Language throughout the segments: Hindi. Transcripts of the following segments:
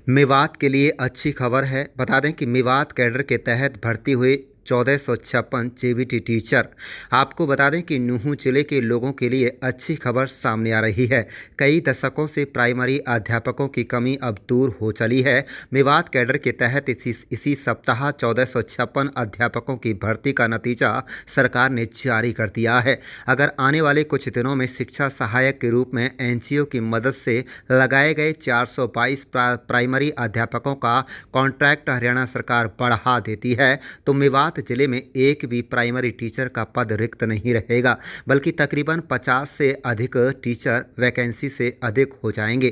मेवात के लिए अच्छी खबर है। बता दें कि मेवात कैडर के तहत भर्ती हुए 1456 जेबीटी टीचर। आपको बता दें कि नूंह जिले के लोगों के लिए अच्छी खबर सामने आ रही है। कई दशकों से प्राइमरी अध्यापकों की कमी अब दूर हो चली है। मेवात कैडर के तहत इसी सप्ताह 1456 अध्यापकों की भर्ती का नतीजा सरकार ने जारी कर दिया है। अगर आने वाले कुछ दिनों में शिक्षा सहायक के रूप में एनजीओ की मदद से लगाए गए 422 प्राइमरी अध्यापकों का कॉन्ट्रैक्ट हरियाणा सरकार बढ़ा देती है तो मेवात जिले में एक भी प्राइमरी टीचर का पद रिक्त नहीं रहेगा, बल्कि तकरीबन 50 से अधिक टीचर वैकेंसी से अधिक हो जाएंगे।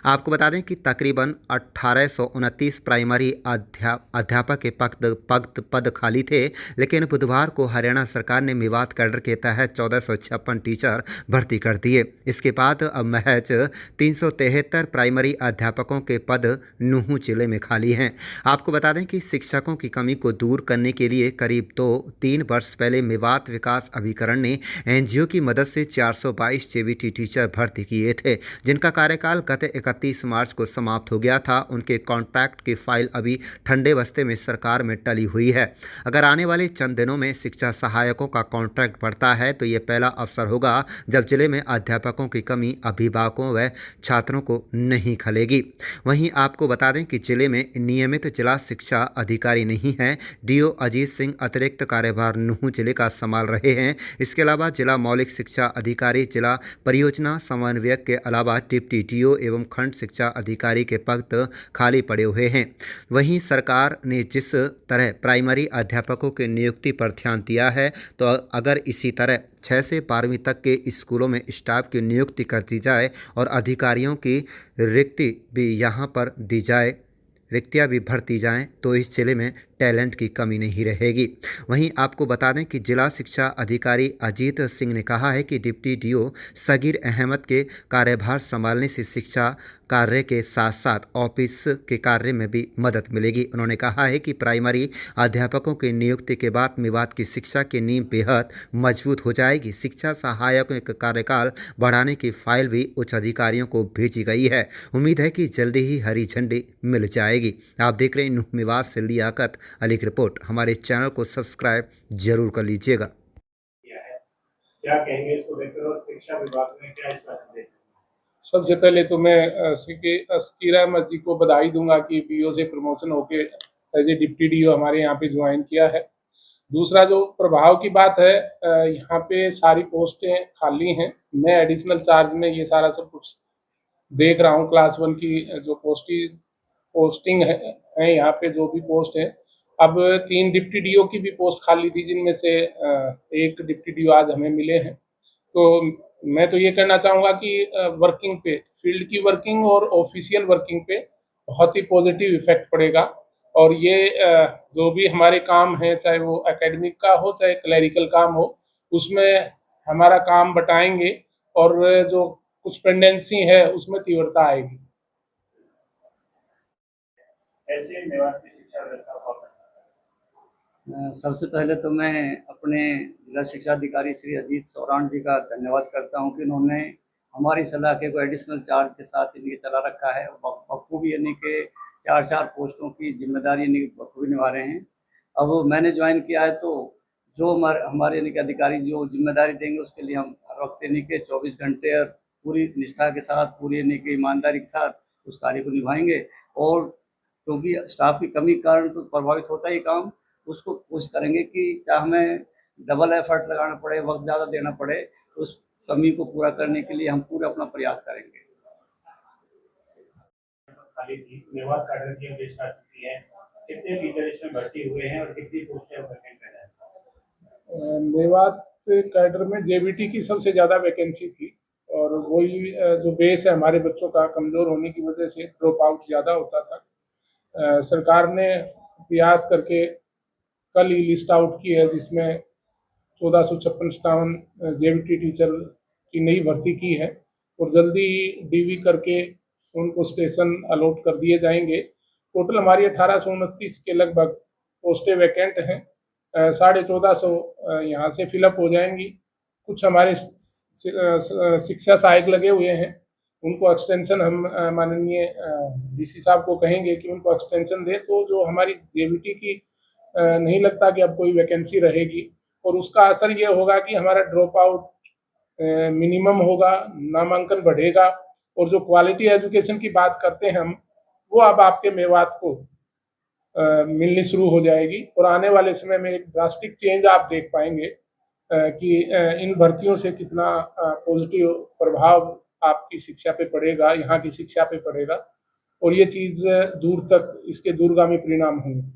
आपको बता दें कि तकरीबन 1829 प्राइमरी अध्यापक के पद खाली थे, लेकिन बुधवार को हरियाणा सरकार ने मेवात कैडर के तहत 1456 टीचर भर्ती कर दिए। इसके बाद अब महज 373 प्राइमरी अध्यापकों के पद नूंह जिले में खाली हैं। आपको बता दें कि शिक्षकों की कमी को दूर करने के लिए करीब 2-3 वर्ष पहले मेवात विकास अभिकरण ने एनजीओ की मदद से 422 जेबीटी टीचर भर्ती किए थे, जिनका कार्यकाल गत 31 मार्च को समाप्त हो गया था। उनके कॉन्ट्रैक्ट की फाइल अभी ठंडे बस्ते में सरकार में टली हुई है। अगर आने वाले चंद दिनों में शिक्षा सहायकों का कॉन्ट्रैक्ट बढ़ता है तो ये पहला अवसर होगा जब जिले में अध्यापकों की कमी अभिभावकों व छात्रों को नहीं खलेगी। वहीं आपको बता दें कि जिले में नियमित जिला शिक्षा अधिकारी नहीं हैं। डीओ अजीत सिंह अतिरिक्त कार्यभार नूंह जिले का संभाल रहे हैं। इसके अलावा जिला मौलिक शिक्षा अधिकारी, जिला परियोजना समन्वयक के अलावा डिप्टी डीओ एवं खंड शिक्षा अधिकारी के पद खाली पड़े हुए हैं। वहीं सरकार ने जिस तरह प्राइमरी अध्यापकों की नियुक्ति पर ध्यान दिया है, तो अगर इसी तरह 6 से 12वीं तक के स्कूलों में स्टाफ की नियुक्ति कर दी जाए और अधिकारियों की रिक्ति भी यहाँ पर दी जाए, रिक्तियाँ भी भरती जाएं, तो इस जिले में टैलेंट की कमी नहीं रहेगी। वहीं आपको बता दें कि जिला शिक्षा अधिकारी अजीत सिंह ने कहा है कि डिप्टी डीओ सगीर अहमद के कार्यभार संभालने से शिक्षा कार्य के साथ साथ ऑफिस के कार्य में भी मदद मिलेगी। उन्होंने कहा है कि प्राइमरी अध्यापकों की नियुक्ति के बाद मेवात की शिक्षा की नींव बेहद मजबूत हो जाएगी। शिक्षा सहायकों का कार्यकाल बढ़ाने की फाइल भी उच्च अधिकारियों को भेजी गई है। उम्मीद है कि जल्दी ही हरी झंडी मिल जाएगी। आप देख रहे हैं नूंह मेवात से लियाकत अली की रिपोर्ट। हमारे चैनल को सब्सक्राइब जरूर कर लीजिएगा। क्या कहेंगे इसको लेकर और शिक्षा विभाग में क्या इसका संदेश? सबसे पहले तो मैं सकीर अहमद जी को बधाई दूंगा कि पीओ से प्रमोशन होके एज ए डिप्टी डीओ हमारे यहाँ पे ज्वाइन किया है। दूसरा जो प्रभाव की बात है, यहाँ पे सारी पोस्टें खाली हैं। मैं एडिशनल चार्ज में ये सारा सब कुछ देख रहा हूँ। क्लास 1 की जो पोस्टिंग है यहाँ पे जो भी पोस्ट है, अब 3 डिप्टी डीओ की भी पोस्ट खाली थी, जिनमें से एक डिप्टी डीओ आज हमें मिले हैं। तो मैं तो ये कहना चाहूँगा कि वर्किंग पे, फील्ड की वर्किंग और ऑफिशियल वर्किंग पे बहुत ही पॉजिटिव इफेक्ट पड़ेगा। और ये जो भी हमारे काम है, चाहे वो एकेडमिक का हो चाहे क्लरिकल काम हो, उसमें हमारा काम बटाएंगे और जो कुछ पेंडेंसी है उसमें तीव्रता आएगी। ऐसे मेवात की शिक्षा व्यवस्था बहुत सबसे पहले तो मैं अपने जिला शिक्षा अधिकारी श्री अजीत सौरान जी का धन्यवाद करता हूं कि उन्होंने हमारी सलाह के को एडिशनल चार्ज के साथ इनके चला रखा है। बखूबी यानी कि 4 पोस्टों की जिम्मेदारी इनकी बखूबी निभा रहे हैं। अब मैंने ज्वाइन किया है तो जो हमारे यानी कि अधिकारी जो जिम्मेदारी देंगे उसके लिए हम हर वक्त यानी कि 24 घंटे और पूरी निष्ठा के साथ, पूरी यानी कि ईमानदारी के साथ उस कार्य को निभाएंगे। और क्योंकि स्टाफ की कमी के कारण तो प्रभावित होता ही काम, उसको कोशिश करेंगे कि चाहे हमें डबल एफर्ट लगाना पड़े, वक्त ज़्यादा देना पड़े, उस कमी को पूरा करने के लिए हम पूरा अपना प्रयास करेंगे। खाली थी, मेवात कैडर की अपडेट स्टार्ट की है। कितने टीचर इसमें भर्ती हुए हैं और कितनी पोस्टें वैकेंट हैं? मेवात कैडर में जेबीटी की सबसे ज़्यादा वैकेंसी थी और वही जो बेस है हमारे बच्चों का कमज़ोर होने की वजह से ड्रॉप आउट ज़्यादा होता था। सरकार ने प्रयास करके कल ही लिस्ट आउट की है, जिसमें 1456 जेबीटी टीचर की नई भर्ती की है और जल्दी ही डीवी करके उनको स्टेशन अलॉट कर दिए जाएंगे। टोटल हमारी 1829 के लगभग पोस्टें वैकेंट हैं। 1450 यहाँ से फिलअप हो जाएंगी। कुछ हमारे शिक्षा सहायक लगे हुए हैं उनको एक्सटेंशन हम माननीय डीसी साहब को कहेंगे कि उनको एक्सटेंशन दे, तो जो हमारी जेबीटी की नहीं लगता कि अब कोई वैकेंसी रहेगी, और उसका असर ये होगा कि हमारा ड्रॉप आउट मिनिमम होगा, नामांकन बढ़ेगा, और जो क्वालिटी एजुकेशन की बात करते हैं हम, वो अब आपके मेवात को मिलनी शुरू हो जाएगी, और आने वाले समय में एक ड्रास्टिक चेंज आप देख पाएंगे कि इन भर्तियों से कितना पॉजिटिव प्रभाव आपकी शिक्षा पे पड़ेगा, यहाँ की शिक्षा पे पड़ेगा, और ये चीज़ दूर तक इसके दूरगामी परिणाम होंगे।